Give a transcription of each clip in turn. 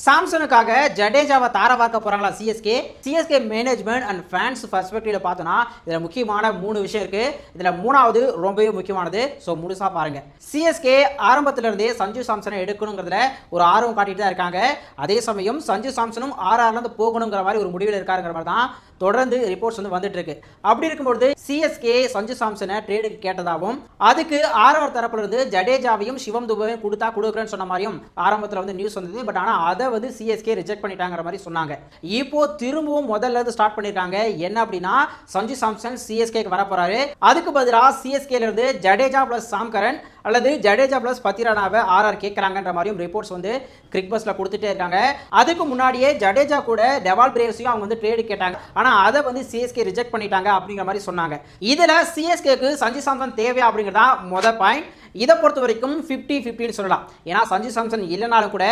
சாம்சனுக்காக ஜடேஜாவை தார பார்க்க போறாங்களா சிஎஸ்கே மேனேஜ்மெண்ட் அண்ட் ஃபேன்ஸ் பெர்ஸ்பெக்டிவ்ல பார்த்தோம்னா இதுல முக்கியமான 3 விஷயம் இருக்கு. இதுல மூணாவது ரொம்பவே முக்கியமானது. ஸோ முழுசா பாருங்க. சிஎஸ்கே ஆரம்பத்துல இருந்தே சஞ்சு சாம்சனை எடுக்கணுங்கிறதுல ஒரு ஆர்வம் காட்டிட்டு தான் இருக்காங்க. அதே சமயம் சஞ்சு சாம்சனும் ஆர்ஆர்ல இருந்து போகணுங்கிற மாதிரி ஒரு முடிவில் இருக்காருங்கிற மாதிரி தான் தொடர்ந்து ரிப்போர்ட்ஸ் வந்துட்டு இருக்கு. அப்படி இருக்கும்போது சிஎஸ்கே சஞ்சு சாம்சனை ட்ரேடுக்கு கேட்டதாகவும் அதுக்கு ஆர்ஆர் தரப்புல இருந்து ஜடேஜாவையும் சிவம் துபையும் கொடுக்குறேன்னு சொன்ன மாதிரியும் ஆரம்பத்தில் நியூஸ் வந்தது. பட் ஆனால் அதை சிஎஸ்கே ரிஜெக்ட் பண்ணிட்டாங்கிற மாதிரி சொன்னாங்க. இப்போ திரும்பவும் முதல்ல இருந்து ஸ்டார்ட் பண்ணிருக்காங்க. என்ன அப்படின்னா சஞ்சு சாம்சன் சிஎஸ்கேக்கு வர போறாரு. அதுக்கு பதிலாக சிஎஸ்கேல இருந்து ஜடேஜா பிளஸ் சாம்கரன் அல்லது ஜடேஜா பிளஸ் பத்திரானாவை ஆர்ஆர் கேட்கறாங்கன்ற மாதிரியும் ரிப்போர்ட்ஸ் கிரிக் பஸ்ல கொடுத்துட்டே இருக்காங்க. அதுக்கு முன்னாடியே ஜடேஜா கூட டெவால் பிரேவ்ஸையும் அவங்க ட்ரேடு கேட்டாங்க. ஆனா அதை சிஎஸ்கே ரிஜெக்ட் பண்ணிட்டாங்க அப்படிங்கிற மாதிரி சொன்னாங்க. இதுல சிஎஸ்கேக்கு சஞ்சு சாம்சன் தேவை அப்படிங்கிறதா முதல் பாயிண்ட். இதை பொறுத்த வரைக்கும் 50-50 சொல்லலாம். ஏன்னா சஞ்சு சாம்சன் இல்லைனாலும் கூட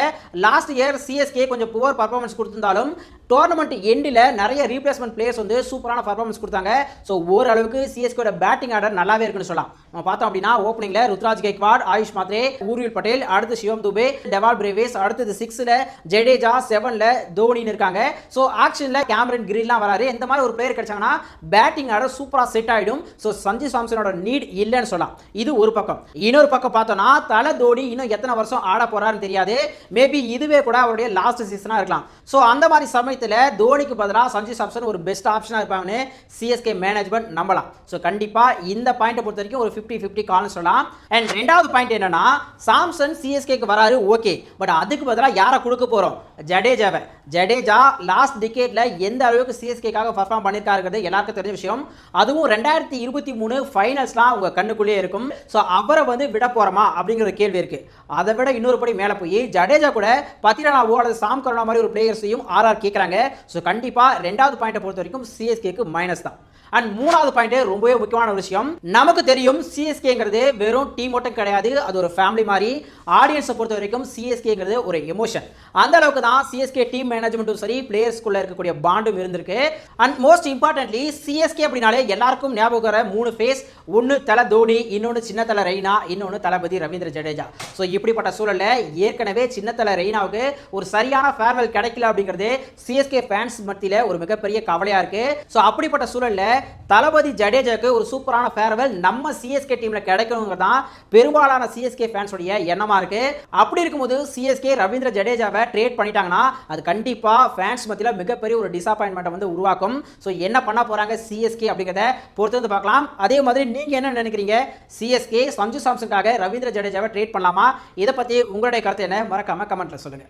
லாஸ்ட் இயர் சிஎஸ்கே கொஞ்சம் புவர் பர்ஃபார்மன்ஸ் கொடுத்திருந்தாலும் டோர்னமெண்ட் எண்டில் நிறைய ரீப்ளேஸ்மெண்ட் பிளேயர்ஸ் சூப்பரான பர்ஃபார்மன்ஸ் கொடுத்தாங்க. ஸோ ஓரளவுக்கு சிஎஸ்கேயோட பேட்டிங் ஆர்டர் நல்லாவே இருக்குன்னு சொல்லலாம். நம்ம பார்த்தோம் அப்படின்னா ஓப்பனிங்ல ருத்ராஜ் கெய்க்வாட், ஆயுஷ் மாத்ரே, ஊர்வில் பட்டேல், அடுத்து சிவம் துபே, டெவால் பிரேவிஸ், அடுத்தது 6ல ஜடேஜா, 7ல தோனின்னு இருக்காங்க. ஸோ ஆக்ஷன்ல கேமரன் கிரில்லாம் வராரு. இந்த மாதிரி ஒரு பிளேயர் கிடைச்சாங்கன்னா பேட்டிங் ஆர்டர் சூப்பரா செட் ஆயிடும். ஸோ சஞ்சு சாம்சனோட நீட் இல்லைன்னு சொல்லலாம். இது ஒரு பக்கம். இன்னொரு பக்கம் பார்த்தோம்னா தல தோனி இன்னும் எத்தனை வருஷம் ஆட போறாருன்னு தெரியாது. மேபி இதுவே கூட அவருடைய லாஸ்ட் சீசனா இருக்கலாம். ஸோ அந்த மாதிரி சமயத்தில் தோனிக்கு பதிலாக சஞ்சு சாம்சன் ஒரு பெஸ்ட் ஆப்ஷனா இருப்பாங்கன்னு சிஎஸ்கே மேனேஜ்மெண்ட் நம்பலாம். ஸோ கண்டிப்பா இந்த பாயிண்ட் பொறுத்த வரைக்கும் ஒரு 50-50 கால்னு சொல்லலாம். அண்ட் ரெண்டாவது பாயிண்ட் என்னன்னா சாம்சன் சிஎஸ்கேக்கு வராரு ஓகே, பட் அதுக்கு பதிலாக யாரை கொடுக்க போறோம்? ஜடேஜாவை. ஜடேஜா லாஸ்ட் டிகேட்ல எந்த அளவுக்கு சிஎஸ்கேக்காக பர்ஃபார்ம் பண்ணிருக்காருங்கிறது எல்லாருக்கும் தெரிஞ்ச விஷயம். அதுவும் 2023 ஃபைனல்ஸ்லாம் உங்க கண்ணுக்குள்ளே இருக்கும். ஸோ அவரை விட போறோமா அப்படிங்கிற கேள்வி இருக்கு. அதை விட இன்னொரு படி மேல போய் ஜடேஜா கூட பத்திரானாவோ அல்லது சாம் கருணா மாதிரி ஒரு பிளேயர்ஸையும் ஆர்ஆர் கேட்கறாங்க. ஸோ கண்டிப்பா ரெண்டாவது பாயிண்ட் பொறுத்த வரைக்கும் சிஎஸ்கேக்கு மைனஸ் தான். அண்ட் மூணாவது பாயிண்ட் ரொம்பவே முக்கியமான ஒரு விஷயம். நமக்கு தெரியும் சிஎஸ்கேங்கிறது வெறும் டீம் மட்டும் கிடையாது, அது ஒரு ஃபேமிலி மாதிரி. ஆடியன்ஸை பொறுத்த வரைக்கும் சிஎஸ்கேங்கிறது ஒரு எமோஷன். அந்த அளவுக்கு தான் சிஎஸ்கே டீம் மேனேஜ்மெண்ட்டும் சரி பிளேயர்ஸ்குள்ள இருக்கக்கூடிய பாண்டும் இருந்திருக்கு. அண்ட் மோஸ்ட் இம்பார்ட்டன்ட்லி சிஎஸ்கே அப்படினாலே எல்லாருக்கும் ஞாபகம் வர 3 ஃபேஸ். ஒன்னு தல தோனி, இன்னொன்னு சின்ன தல ரெய்னா, இன்னொன்னு தளபதி ரவீந்திர ஜடேஜா. ஸோ இப்படிப்பட்ட சூழல்ல ஏற்கனவே சின்ன தல ரெய்னாவுக்கு ஒரு சரியான ஃபேர்வெல் கிடைக்கல அப்படிங்கிறது சிஎஸ்கே ஃபேன்ஸ் மத்தியில ஒரு மிகப்பெரிய கவலையா இருக்கு. ஸோ அப்படிப்பட்ட சூழல்ல தளபதி ஜடேஜாக்கு ஒரு சூப்பரான ஃபேர்வெல் நம்ம சிஎஸ்கே டீம்ல கிடைக்கணுங்கிறதான் பெரும்பாலான சிஎஸ்கே ஃபேன்ஸோடைய எண்ணமா இருக்கு. அப்படி இருக்கும்போது சிஎஸ்கே ரவீந்திர ஜடேஜாவை ட்ரேட் பண்ணிட்டாங்கன்னா அது கண்டிப்பா ஃபேன்ஸ் மத்தியில மிகப்பெரிய ஒரு டிசப்பாயின்மெண்ட் உருவாக்கும். ஸோ என்ன பண்ண போறாங்க சிஎஸ்கே அப்படிங்கிறத பொறுத்து பார்க்கலாம். அதே மாதிரி நீங்க என்ன நினைக்கிறீங்க? சிஎஸ்கே சஞ்சு சாம்சனுக்காக ரவீந்திர ஜடேஜாவை ட்ரேட் பண்ணலாமா? இதை பத்தி உங்களுடைய கருத்து என்ன? மறக்காம கமெண்ட்ல சொல்லுங்க.